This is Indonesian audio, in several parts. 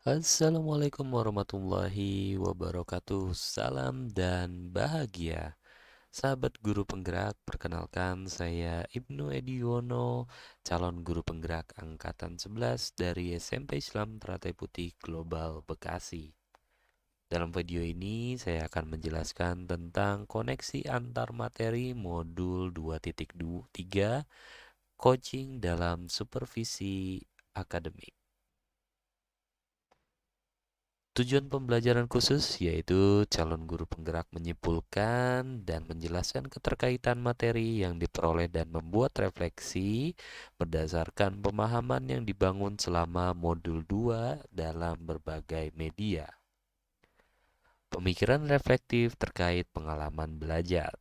Assalamualaikum warahmatullahi wabarakatuh. Salam dan bahagia. Sahabat guru penggerak, perkenalkan saya Ibnu Ediono, calon guru penggerak angkatan 11 dari SMP Islam Teratai Putih Global Bekasi. Dalam video ini saya akan menjelaskan tentang koneksi antar materi modul 2.3 coaching dalam supervisi akademik. Tujuan pembelajaran khusus yaitu calon guru penggerak menyimpulkan dan menjelaskan keterkaitan materi yang diperoleh dan membuat refleksi berdasarkan pemahaman yang dibangun selama modul 2 dalam berbagai media. Pemikiran reflektif terkait pengalaman belajar.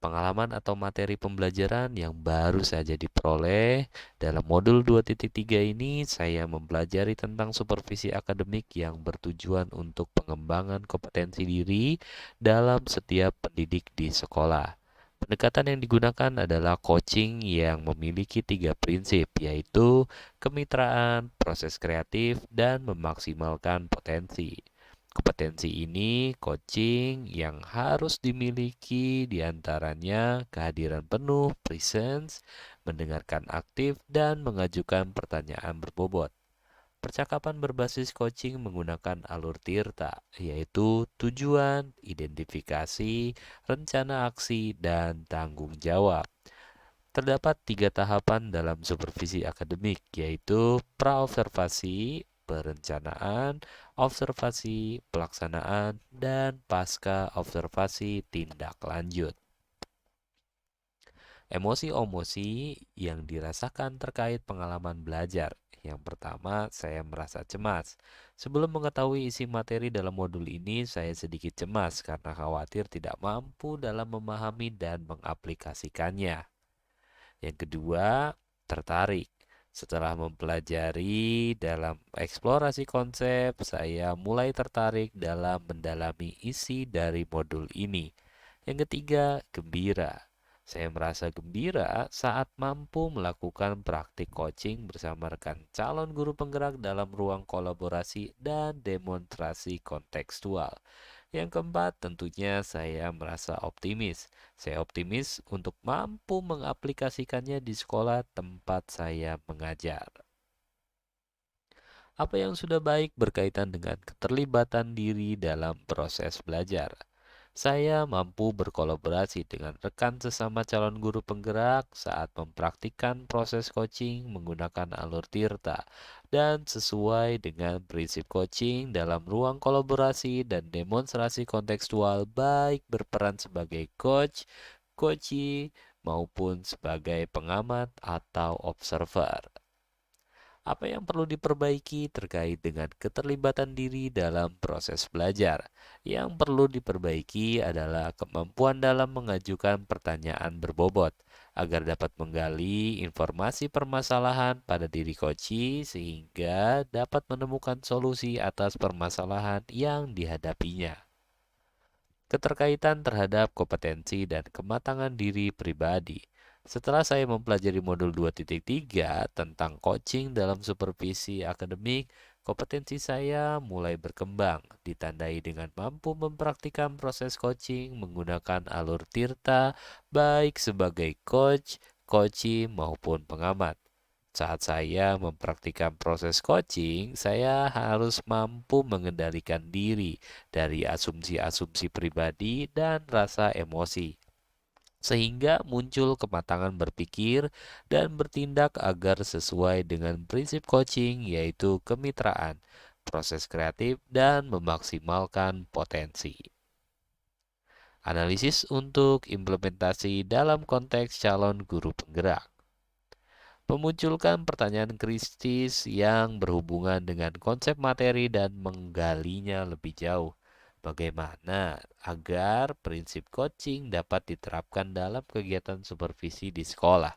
Pengalaman atau materi pembelajaran yang baru saja diperoleh dalam modul 2.3 ini saya mempelajari tentang supervisi akademik yang bertujuan untuk pengembangan kompetensi diri dalam setiap pendidik di sekolah. Pendekatan yang digunakan adalah coaching yang memiliki 3 prinsip, yaitu kemitraan, proses kreatif, dan memaksimalkan potensi. Kompetensi ini coaching yang harus dimiliki diantaranya kehadiran penuh, presence, mendengarkan aktif, dan mengajukan pertanyaan berbobot. Percakapan berbasis coaching menggunakan alur tirta, yaitu tujuan, identifikasi, rencana aksi, dan tanggung jawab. Terdapat 3 tahapan dalam supervisi akademik, yaitu praobservasi, perencanaan, observasi, pelaksanaan, dan pasca observasi tindak lanjut. Emosi-emosi yang dirasakan terkait pengalaman belajar. Yang pertama, saya merasa cemas. Sebelum mengetahui isi materi dalam modul ini, saya sedikit cemas karena khawatir tidak mampu dalam memahami dan mengaplikasikannya. Yang kedua, tertarik. Setelah mempelajari dalam eksplorasi konsep, saya mulai tertarik dalam mendalami isi dari modul ini. Yang ketiga, gembira. Saya merasa gembira saat mampu melakukan praktik coaching bersama rekan calon guru penggerak dalam ruang kolaborasi dan demonstrasi kontekstual. Yang keempat, tentunya saya merasa optimis. Saya optimis untuk mampu mengaplikasikannya di sekolah tempat saya mengajar. Apa yang sudah baik berkaitan dengan keterlibatan diri dalam proses belajar. Saya mampu berkolaborasi dengan rekan sesama calon guru penggerak saat mempraktikkan proses coaching menggunakan alur tirta dan sesuai dengan prinsip coaching dalam ruang kolaborasi dan demonstrasi kontekstual baik berperan sebagai coach, coachee, maupun sebagai pengamat atau observer. Apa yang perlu diperbaiki terkait dengan keterlibatan diri dalam proses belajar? Yang perlu diperbaiki adalah kemampuan dalam mengajukan pertanyaan berbobot agar dapat menggali informasi permasalahan pada diri coach sehingga dapat menemukan solusi atas permasalahan yang dihadapinya. Keterkaitan terhadap kompetensi dan kematangan diri pribadi. Setelah saya mempelajari modul 2.3 tentang coaching dalam supervisi akademik, kompetensi saya mulai berkembang, ditandai dengan mampu mempraktikkan proses coaching menggunakan alur tirta, baik sebagai coach, coachee, maupun pengamat. Saat saya mempraktikkan proses coaching, saya harus mampu mengendalikan diri dari asumsi-asumsi pribadi dan rasa emosi, sehingga muncul kematangan berpikir dan bertindak agar sesuai dengan prinsip coaching, yaitu kemitraan, proses kreatif, dan memaksimalkan potensi. Analisis untuk implementasi dalam konteks calon guru penggerak. Memunculkan pertanyaan kritis yang berhubungan dengan konsep materi dan menggalinya lebih jauh. Bagaimana agar prinsip coaching dapat diterapkan dalam kegiatan supervisi di sekolah?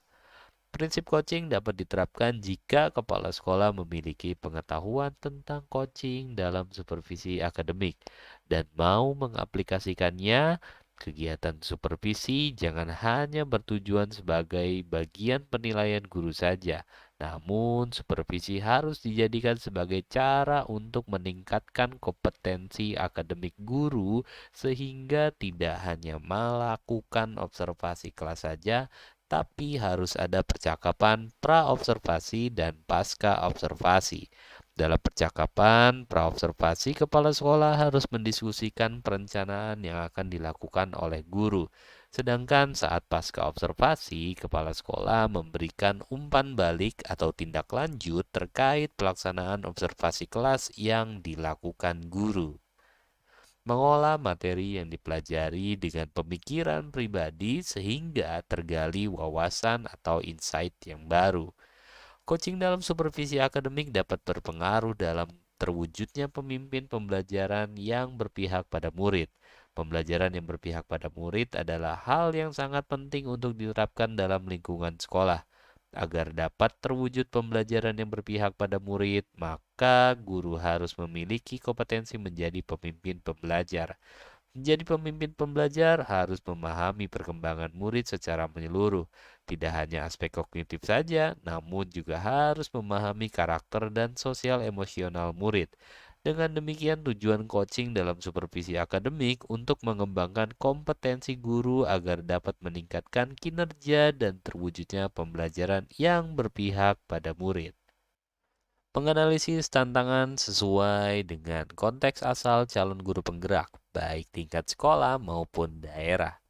Prinsip coaching dapat diterapkan jika kepala sekolah memiliki pengetahuan tentang coaching dalam supervisi akademik dan mau mengaplikasikannya. Kegiatan supervisi jangan hanya bertujuan sebagai bagian penilaian guru saja, Namun, supervisi harus dijadikan sebagai cara untuk meningkatkan kompetensi akademik guru sehingga tidak hanya melakukan observasi kelas saja, tapi harus ada percakapan pra-observasi dan pasca observasi. Dalam percakapan pra-observasi, kepala sekolah harus mendiskusikan perencanaan yang akan dilakukan oleh guru. Sedangkan saat pasca observasi, kepala sekolah memberikan umpan balik atau tindak lanjut terkait pelaksanaan observasi kelas yang dilakukan guru. Mengolah materi yang dipelajari dengan pemikiran pribadi sehingga tergali wawasan atau insight yang baru. Coaching dalam supervisi akademik dapat berpengaruh dalam terwujudnya pemimpin pembelajaran yang berpihak pada murid. Pembelajaran yang berpihak pada murid adalah hal yang sangat penting untuk diterapkan dalam lingkungan sekolah. Agar dapat terwujud pembelajaran yang berpihak pada murid, maka guru harus memiliki kompetensi menjadi pemimpin pembelajar. Menjadi pemimpin pembelajar harus memahami perkembangan murid secara menyeluruh, tidak hanya aspek kognitif saja, namun juga harus memahami karakter dan sosial emosional murid. Dengan demikian, tujuan coaching dalam supervisi akademik untuk mengembangkan kompetensi guru agar dapat meningkatkan kinerja dan terwujudnya pembelajaran yang berpihak pada murid. Menganalisis tantangan sesuai dengan konteks asal calon guru penggerak, baik tingkat sekolah maupun daerah.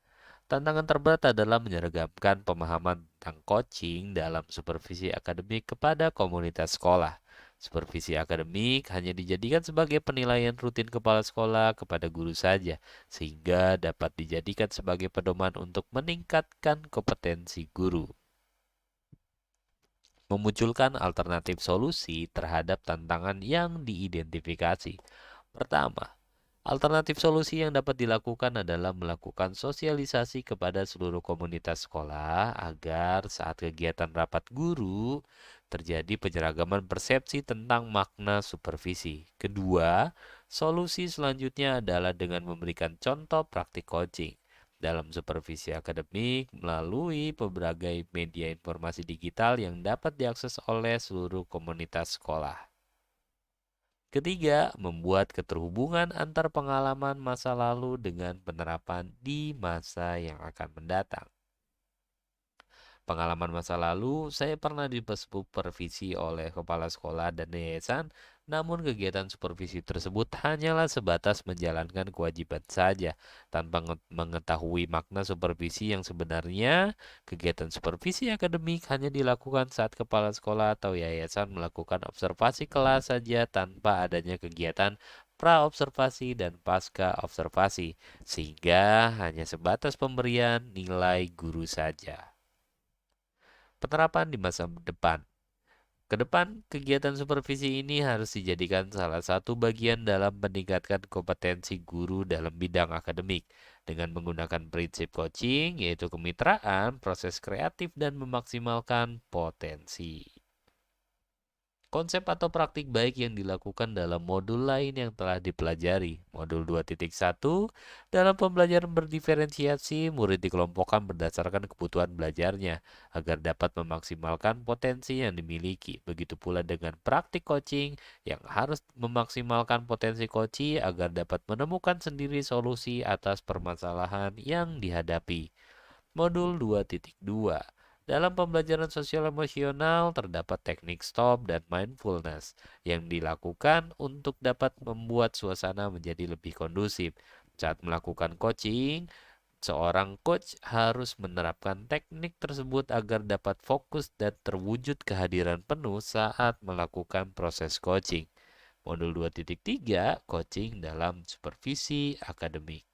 Tantangan terberat adalah menyeragamkan pemahaman tentang coaching dalam supervisi akademik kepada komunitas sekolah. Supervisi akademik hanya dijadikan sebagai penilaian rutin kepala sekolah kepada guru saja, sehingga dapat dijadikan sebagai pedoman untuk meningkatkan kompetensi guru. Memunculkan alternatif solusi terhadap tantangan yang diidentifikasi. Pertama, alternatif solusi yang dapat dilakukan adalah melakukan sosialisasi kepada seluruh komunitas sekolah agar saat kegiatan rapat guru terjadi penyeragaman persepsi tentang makna supervisi. Kedua, solusi selanjutnya adalah dengan memberikan contoh praktik coaching dalam supervisi akademik melalui berbagai media informasi digital yang dapat diakses oleh seluruh komunitas sekolah. Ketiga, membuat keterhubungan antar pengalaman masa lalu dengan penerapan di masa yang akan mendatang. Pengalaman masa lalu, saya pernah disupervisi oleh kepala sekolah dan yayasan, namun kegiatan supervisi tersebut hanyalah sebatas menjalankan kewajiban saja, tanpa mengetahui makna supervisi yang sebenarnya. Kegiatan supervisi akademik hanya dilakukan saat kepala sekolah atau yayasan melakukan observasi kelas saja tanpa adanya kegiatan pra-observasi dan pasca observasi, sehingga hanya sebatas pemberian nilai guru saja. Penerapan di masa depan. Ke depan, kegiatan supervisi ini harus dijadikan salah satu bagian dalam meningkatkan kompetensi guru dalam bidang akademik dengan menggunakan prinsip coaching, yaitu kemitraan, proses kreatif, dan memaksimalkan potensi. Konsep atau praktik baik yang dilakukan dalam modul lain yang telah dipelajari. Modul 2.1, dalam pembelajaran berdiferensiasi, murid dikelompokkan berdasarkan kebutuhan belajarnya agar dapat memaksimalkan potensi yang dimiliki. Begitu pula dengan praktik coaching yang harus memaksimalkan potensi coach agar dapat menemukan sendiri solusi atas permasalahan yang dihadapi. Modul 2.2, dalam pembelajaran sosial emosional terdapat teknik stop dan mindfulness yang dilakukan untuk dapat membuat suasana menjadi lebih kondusif. Saat melakukan coaching, seorang coach harus menerapkan teknik tersebut agar dapat fokus dan terwujud kehadiran penuh saat melakukan proses coaching. Modul 2.3, coaching dalam supervisi akademik.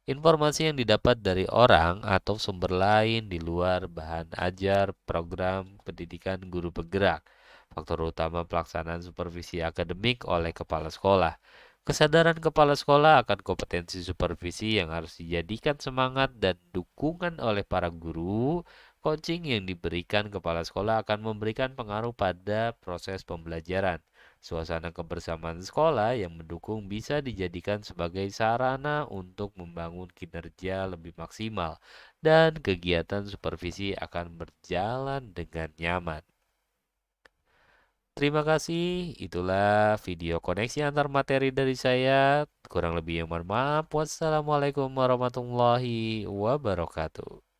Informasi yang didapat dari orang atau sumber lain di luar bahan ajar program pendidikan guru penggerak. Faktor utama pelaksanaan supervisi akademik oleh kepala sekolah. Kesadaran kepala sekolah akan kompetensi supervisi yang harus dijadikan semangat dan dukungan oleh para guru. Coaching yang diberikan kepala sekolah akan memberikan pengaruh pada proses pembelajaran. Suasana kebersamaan sekolah yang mendukung bisa dijadikan sebagai sarana untuk membangun kinerja lebih maksimal, dan kegiatan supervisi akan berjalan dengan nyaman. Terima kasih. Itulah video koneksi antar materi dari saya. Kurang lebih yang mohon maaf. Wassalamualaikum warahmatullahi wabarakatuh.